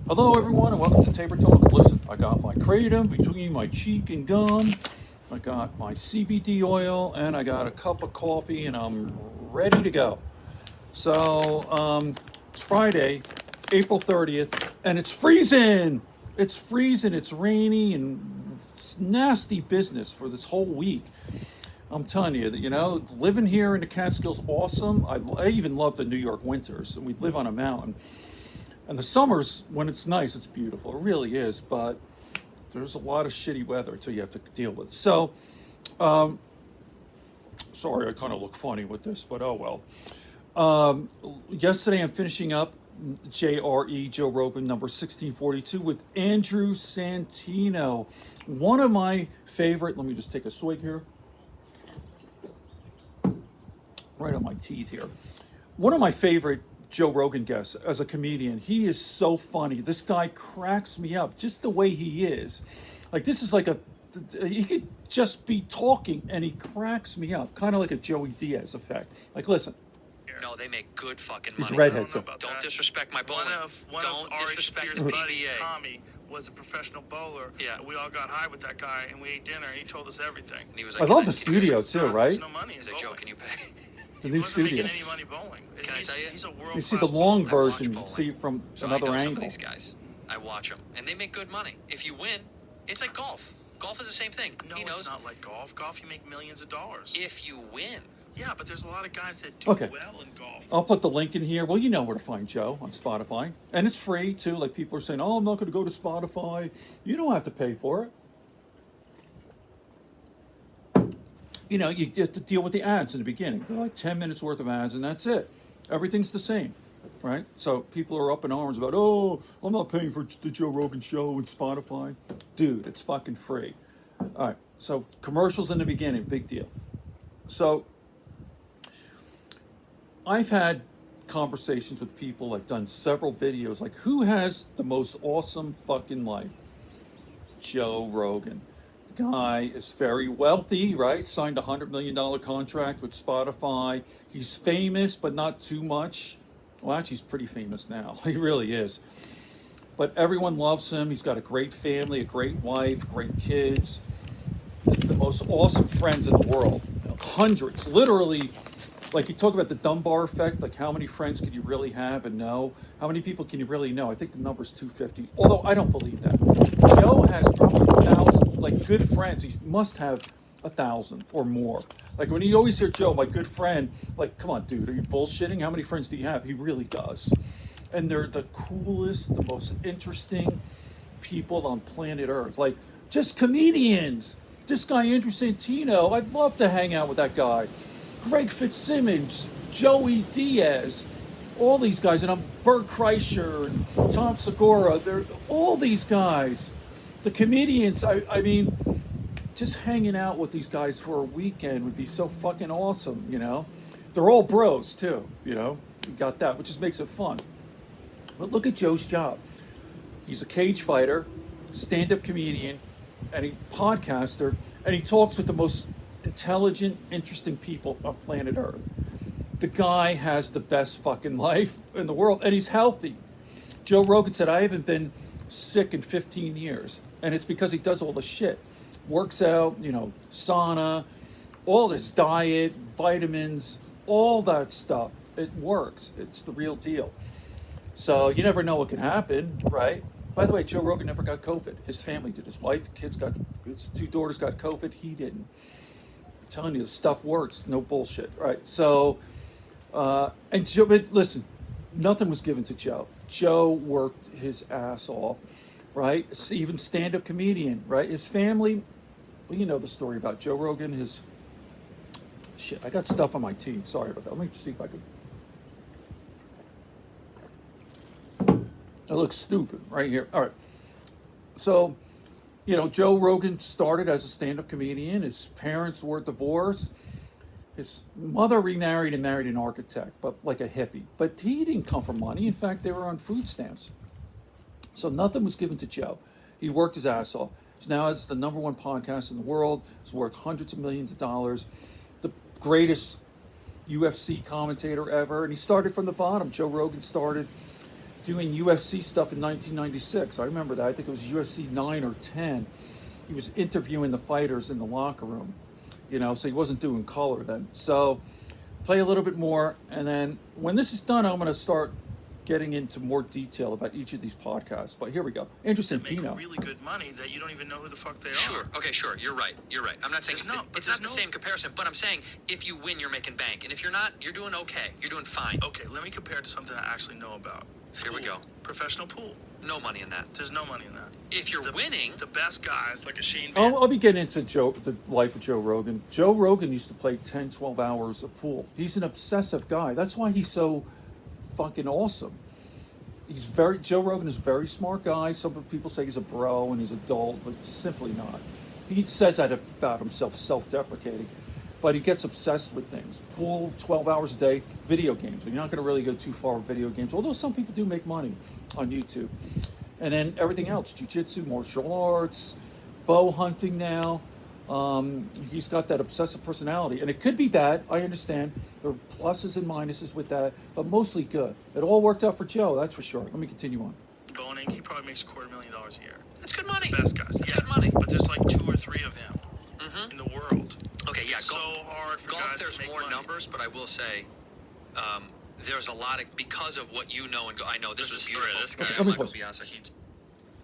Hello, everyone, and welcome to Tabor Talk. Listen, I got my kratom between my cheek and gum. I got my CBD oil, and I got a cup of coffee, and I'm ready to go. So, it's Friday, April 30th, and it's freezing. It's freezing. It's rainy, and it's nasty business for this whole week. I'm telling you that, living here in the Catskills, awesome. I even love the New York winters, and we live on a mountain. And the summers, when it's nice, it's beautiful. It really is, but there's a lot of shitty weather too you have to deal with. So, sorry, I kind of look funny with this, but oh well. Yesterday, I'm finishing up JRE, Joe Rogan, number 1642 with Andrew Santino. One of my favorite, let me just take a swig here. Right on my teeth here. One of my favorite Joe Rogan guests as a comedian. He is so funny. This guy cracks me up just the way he is. Like, this is like he could just be talking and he cracks me up. Kind of like a Joey Diaz effect. Like, listen. No, they make good fucking He's money. redhead too. Don't disrespect my bowling. One Don't of disrespect Ari's the buddies, PBA. Tommy, was a professional bowler. Yeah. We all got high with that guy, and we ate dinner, and he told us everything. And he was I like, love "Can the studio too, There's right? no money in He's like, Joe, bowling. can you pay? The He new wasn't studio. making any money bowling. Can I tell you? He's a You see the world-class long bowler. version, you bowling. see from So I another know some angle. of these guys. I watch them, and they make good money. If you win, it's like golf. Golf is the same thing. No, he knows. it's not like golf. Golf, you make millions of dollars. If you win, Yeah, but there's a lot of guys that do Okay. well in golf. I'll put the link in here. Well, you know where to find Joe on Spotify. And it's free too. Like, people are saying, oh, I'm not going to go to Spotify. You don't have to pay for it. You have to deal with the ads in the beginning. They're like 10 minutes worth of ads, and that's it. Everything's the same, right? So people are up in arms about, oh, I'm not paying for the Joe Rogan show and Spotify. Dude, it's fucking free. All right, so commercials in the beginning, big deal. So I've had conversations with people. I've done several videos. Like, who has the most awesome fucking life? Joe Rogan. The guy is very wealthy, right? Signed a $100 million contract with Spotify. He's famous, but not too much. Well, actually, he's pretty famous now. He really is. But everyone loves him. He's got a great family, a great wife, great kids. The most awesome friends in the world. Hundreds, literally. Like, you talk about the Dunbar effect, like how many friends could you really have and know? How many people can you really know? I think the number's 250, although I don't believe that. Joe has probably 1,000, like, good friends. He must have 1,000 or more. Like, when you always hear Joe, my good friend, like, come on, dude, are you bullshitting? How many friends do you have? He really does. And they're the coolest, the most interesting people on planet Earth. Like, just comedians. This guy, Andrew Santino, I'd love to hang out with that guy. Greg Fitzsimmons, Joey Diaz, all these guys, and I'm Bert Kreischer and Tom Segura. They're all these guys, the comedians. I mean, just hanging out with these guys for a weekend would be so fucking awesome. They're all bros too. You got that, which just makes it fun. But look at Joe's job. He's a cage fighter, stand-up comedian, and he podcaster, and he talks with the most intelligent, interesting people on planet Earth. The guy has the best fucking life in the world, and he's healthy. Joe Rogan said, I haven't been sick in 15 years, and it's because he does all the shit. Works out, sauna, all his diet, vitamins, all that stuff. It works. It's the real deal. So you never know what can happen, right? By the way, Joe Rogan never got COVID. His family did. His wife, his 2 daughters got COVID. He didn't. Telling you, the stuff works, no bullshit, right? So, and Joe, but listen, nothing was given to Joe. Joe worked his ass off, right? Even stand-up comedian, right? His family, well, you know the story about Joe Rogan. I got stuff on my teeth. Sorry about that. Let me see if I can. I look stupid right here. All right. So, Joe Rogan started as a stand-up comedian. His parents were divorced. His mother remarried and married an architect, but like a hippie. But he didn't come from money. In fact, they were on food stamps. So nothing was given to Joe. He worked his ass off. Now it's the #1 podcast in the world. It's worth hundreds of millions of dollars. The greatest UFC commentator ever. And he started from the bottom. Joe Rogan started doing UFC stuff in 1996. I remember that. I think it was UFC 9 or 10. He was interviewing the fighters in the locker room, so he wasn't doing color then. So play a little bit more, and then when this is done, I'm going to start getting into more detail about each of these podcasts. But here we go. Andrew They make Santino. really good money that you don't even know who the fuck they are. Sure. Okay, sure. You're right. I'm not saying it's not the same comparison, but I'm saying if you win, you're making bank. And if you're not, you're doing okay. You're doing fine. Okay, let me compare it to something I actually know about. Here we go. Professional pool. No money in that. There's no money in that. If you're winning, the best guys like a Shane Van. I'll be getting into the life of Joe Rogan. Joe Rogan used to play 10, 12 hours of pool. He's an obsessive guy. That's why he's so fucking awesome. Joe Rogan is a very smart guy. Some people say he's a bro and he's adult, but simply not. He says that about himself, self-deprecating, but he gets obsessed with things. Pool, 12 hours a day, video games. You're not going to really go too far with video games, although some people do make money on YouTube. And then everything else, jiu-jitsu, martial arts, bow hunting now. He's got that obsessive personality, and it could be bad. I understand. There are pluses and minuses with that, but mostly good. It all worked out for Joe, that's for sure. Let me continue on. Boning, he probably makes $250,000 a year. that's good money. The best guys. That's yes, good money. but there's like 2 or 3 of them in the world. Okay, yeah. It's so hard for golf. guys There's to make more money. numbers, but I will say, there's a lot of because of what you know, and I know this was beautiful. This guy, Okay, I'm let me not gonna pause. be honest.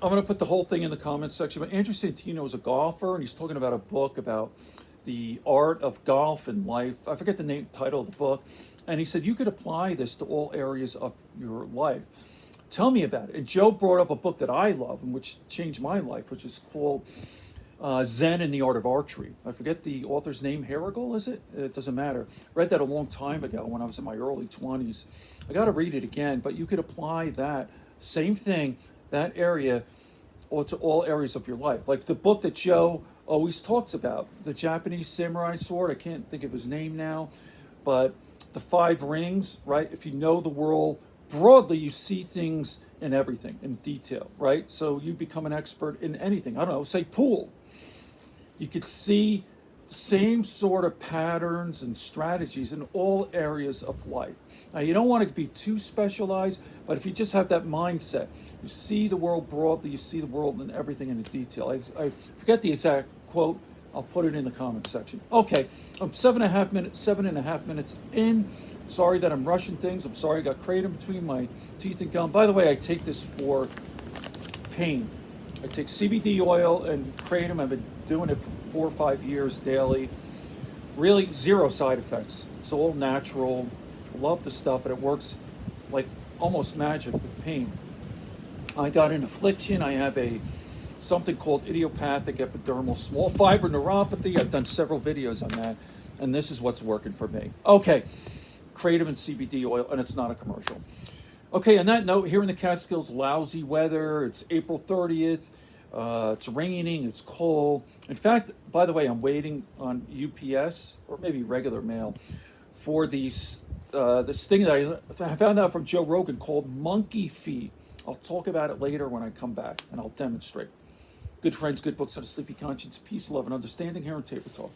I'm going to put the whole thing in the comments section, but Andrew Santino is a golfer, and he's talking about a book about the art of golf and life. I forget the title of the book. And he said, you could apply this to all areas of your life. Tell me about it. And Joe brought up a book that I love and which changed my life, which is called Zen and the Art of Archery. I forget the author's name. Herigel, is it? It doesn't matter. Read that a long time ago when I was in my early 20s. I got to read it again, but you could apply that same thing, that area, or to all areas of your life. Like the book that Joe always talks about, the Japanese samurai sword. I can't think of his name now, but the 5 rings, right? If you know the world broadly, you see things in everything in detail, right? So you become an expert in anything. I don't know, say pool. You could see the same sort of patterns and strategies in all areas of life. Now, you don't want to be too specialized, but if you just have that mindset, you see the world broadly, you see the world in everything in detail. I forget the exact quote. I'll put it in the comments section. Okay, I'm 7.5 minutes in. Sorry that I'm rushing things. I'm sorry I got kratom between my teeth and gum. By the way, I take this for pain. I take CBD oil and kratom. I've been doing it for 4 or 5 years daily. Really 0 side effects. It's all natural. Love the stuff, and it works like almost magic with pain. I got an affliction. I have something called idiopathic epidermal small fiber neuropathy. I've done several videos on that, and this is what's working for me. Okay, kratom and CBD oil, and it's not a commercial. Okay, on that note, here in the Catskills, lousy weather. It's April 30th. It's raining. It's cold. In fact, by the way, I'm waiting on UPS or maybe regular mail for this thing that I found out from Joe Rogan called monkey feet. I'll talk about it later when I come back, and I'll demonstrate. Good friends, good books on a sleepy conscience, peace, love, and understanding here on Tabor Talk.